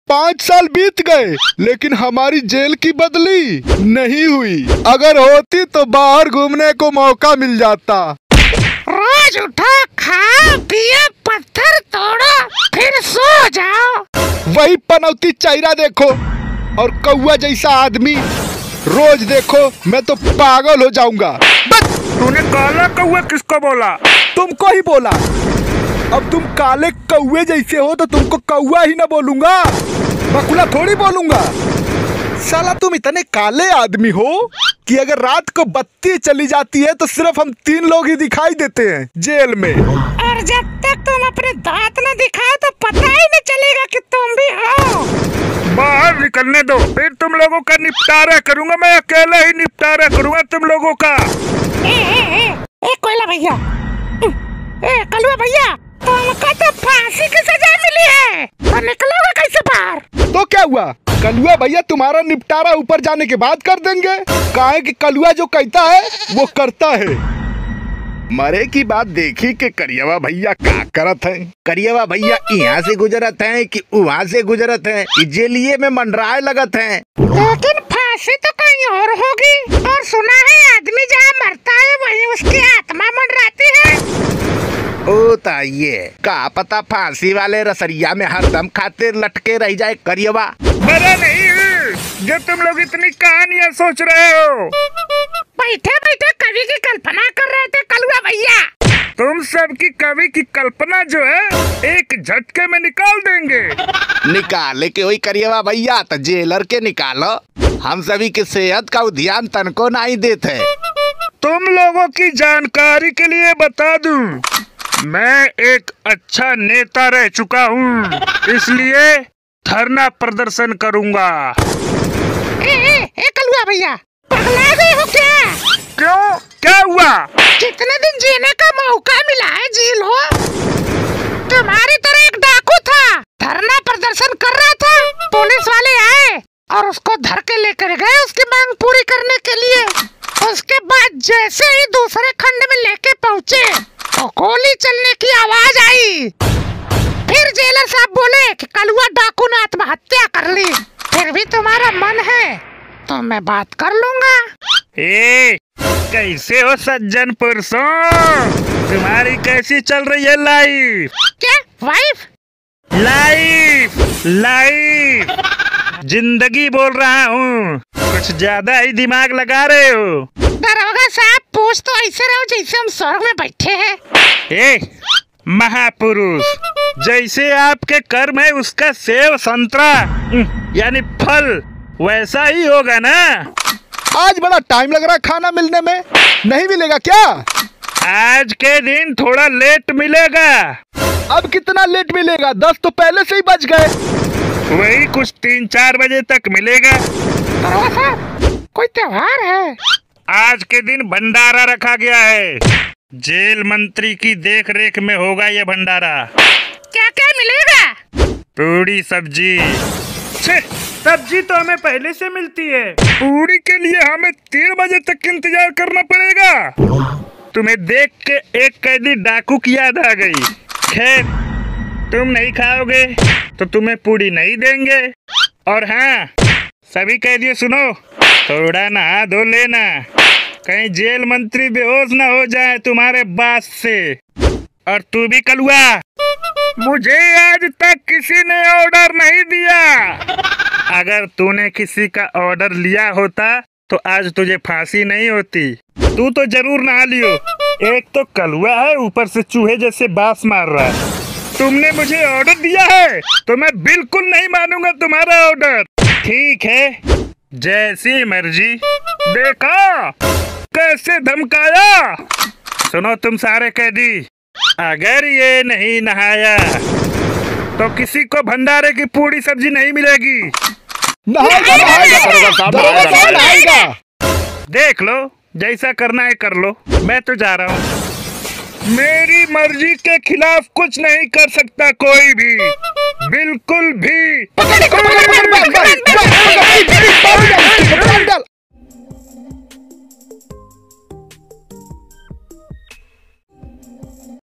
5 साल बीत गए लेकिन हमारी जेल की बदली नहीं हुई। अगर होती तो बाहर घूमने को मौका मिल जाता। रोज उठो, खाओ पियो, पत्थर तोड़ो, फिर सो जाओ। वही पनौती चेहरा देखो और कौआ जैसा आदमी रोज देखो, मैं तो पागल हो जाऊंगा। तूने काला कौआ किसको बोला? तुमको ही बोला। अब तुम काले कौवे जैसे हो तो तुमको कौआ ही ना बोलूंगा, बकुला थोड़ी बोलूंगा। साला तुम इतने काले आदमी हो कि अगर रात को बत्ती चली जाती है तो सिर्फ हम 3 लोग ही दिखाई देते हैं जेल में। और जब तक तुम अपने दांत न दिखाओ तो पता ही नहीं चलेगा कि तुम भी हो। बाहर निकलने दो, फिर तुम लोगों का निपटारा करूंगा। मैं अकेला ही निपटारा करूंगा तुम लोगों का। ए कोयला भैया, कलुआ भैया, तुमको तो फांसी की सजा मिली है, तो निकलोगे कैसे बाहर? तो क्या हुआ, कलुआ भैया तुम्हारा निपटारा ऊपर जाने के बाद कर देंगे। काहे कि कलुआ जो कहता है वो करता है। मरे की बात देखी कि करियवा भैया का करत है। करियवा भैया यहाँ से गुजरत है कि वहाँ से गुजरत है, जेलिए में मंडराए लगत है। लेकिन फांसी तो कहीं और होगी, और सुना है आदमी जहाँ मरता है वहीं उसकी आत्मा मंडराती है। ओ ताइये, का पता फांसी वाले रसरिया में हरदम खातिर लटके रह जाए करियवा। मरा नहीं जो तुम लोग इतनी कहानियाँ सोच रहे हो। बैठे बैठे कवि की कल्पना कर रहे थे कलुआ भैया। तुम सबकी कवि की कल्पना जो है एक झटके में निकाल देंगे। निकाले के वही करियवा भैया तो जेलर के निकालो, हम सभी की सेहत का ध्यान तनको नहीं देते। तुम लोगों की जानकारी के लिए बता दूं, मैं एक अच्छा नेता रह चुका हूँ, इसलिए धरना प्रदर्शन करूँगा। कलुआ भैया, पगला गए हो क्या? क्यों, क्या हुआ? कितने दिन जीने का मौका मिला है जी लो। तुम्हारी तरह एक डाकू था, धरना प्रदर्शन कर रहा था, पुलिस वाले आए और उसको धर के लेकर गए उसकी मांग पूरी करने के लिए। उसके बाद जैसे ही दूसरे खंड में लेके पहुँचे तो गोली चलने की आवाज आई। फिर जेलर साहब बोले कि कलुआ डाकू ने आत्महत्या कर ली। फिर भी तुम्हारा मन है तो मैं बात कर लूंगा। कैसे हो सज्जन पुरुषों, तुम्हारी कैसी चल रही है लाइफ? क्या वाइफ? लाइफ जिंदगी बोल रहा हूँ, कुछ ज्यादा ही दिमाग लगा रहे हो। दरोगा साहब, पूछ तो ऐसे रहो जैसे हम स्वर्ग में बैठे हैं। महापुरुष, जैसे आपके कर्म है उसका सेव संतरा यानी फल वैसा ही होगा ना। आज बड़ा टाइम लग रहा खाना मिलने में, नहीं मिलेगा क्या? आज के दिन थोड़ा लेट मिलेगा। अब कितना लेट मिलेगा? 10 तो पहले से ही बज गए। वही कुछ 3-4 बजे तक मिलेगा। दरोगा साहब, कोई त्योहार है? आज के दिन भंडारा रखा गया है, जेल मंत्री की देख रेख में होगा ये भंडारा। क्या क्या मिलेगा? पूरी सब्जी। सब्जी तो हमें पहले से मिलती है, पूरी के लिए हमें 3 बजे तक इंतजार करना पड़ेगा। तुम्हें देख के एक कैदी डाकू की याद आ गई। खैर, तुम नहीं खाओगे तो तुम्हें पूरी नहीं देंगे। और हाँ, सभी कैदियों सुनो, थोड़ा नहा धो लेना, कहीं जेल मंत्री बेहोश ना हो जाए तुम्हारे बात से। और तू भी कलुआ, मुझे आज तक किसी ने ऑर्डर नहीं दिया। अगर तूने किसी का ऑर्डर लिया होता तो आज तुझे फांसी नहीं होती। तू तो जरूर नहा लियो। एक तो कलुआ है, ऊपर से चूहे जैसे बास मार रहा है। तुमने मुझे ऑर्डर दिया है तो मैं बिल्कुल नहीं मानूंगा तुम्हारा ऑर्डर। ठीक है, जैसी मर्जी। देखा कैसे धमकाया। सुनो तुम सारे कैदी, अगर ये नहीं नहाया तो किसी को भंडारे की पूरी सब्जी नहीं मिलेगी। नहाएगा। देख लो, जैसा करना है कर लो, मैं तो जा रहा हूँ। मेरी मर्जी के खिलाफ कुछ नहीं कर सकता कोई भी, बिल्कुल भी।